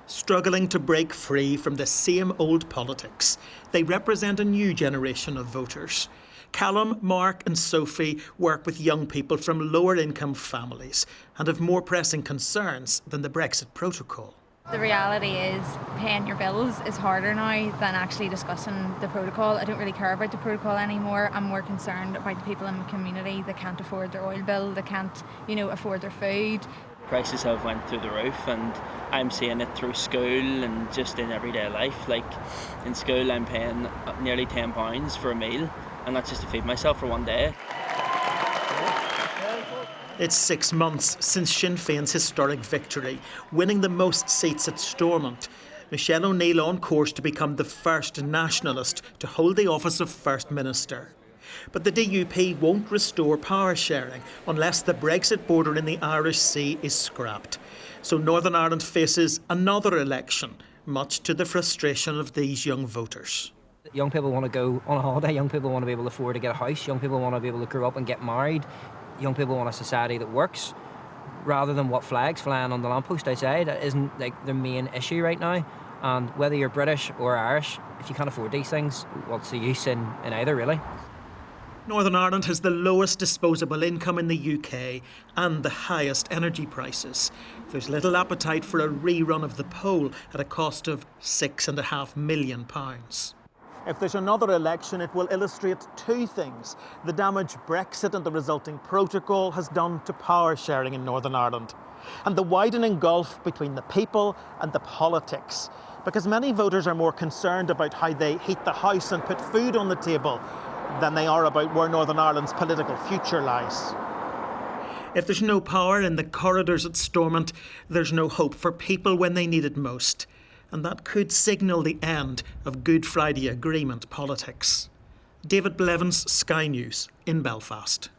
Struggling to break free from the same old politics, they represent a new generation of voters. Callum, Mark and Sophie work with young people from lower income families and have more pressing concerns than the Brexit Protocol. The reality is paying your bills is harder now than actually discussing the protocol. I don't really care about the protocol anymore. I'm more concerned about the people in the community that can't afford their oil bill, that can't, afford their food. Prices have went through the roof, and I'm seeing it through school and just in everyday life. Like in school I'm paying nearly £10 for a meal, and that's just to feed myself for one day. It's 6 months since Sinn Féin's historic victory, winning the most seats at Stormont. Michelle O'Neill on course to become the first nationalist to hold the office of First Minister. But the DUP won't restore power sharing unless the Brexit border in the Irish Sea is scrapped. So Northern Ireland faces another election, much to the frustration of these young voters. Young people want to go on a holiday, young people want to be able to afford to get a house, young people want to be able to grow up and get married. Young people want a society that works, rather than what flags flying on the lamppost outside. That isn't their main issue right now. And whether you're British or Irish, if you can't afford these things, what's the use in either, really? Northern Ireland has the lowest disposable income in the UK and the highest energy prices. There's little appetite for a rerun of the poll at a cost of £6.5 million. If there's another election, it will illustrate two things: the damage Brexit and the resulting protocol has done to power sharing in Northern Ireland, and the widening gulf between the people and the politics, because many voters are more concerned about how they heat the house and put food on the table than they are about where Northern Ireland's political future lies. If there's no power in the corridors at Stormont, there's no hope for people when they need it most. And that could signal the end of Good Friday Agreement politics. David Blevins, Sky News in Belfast.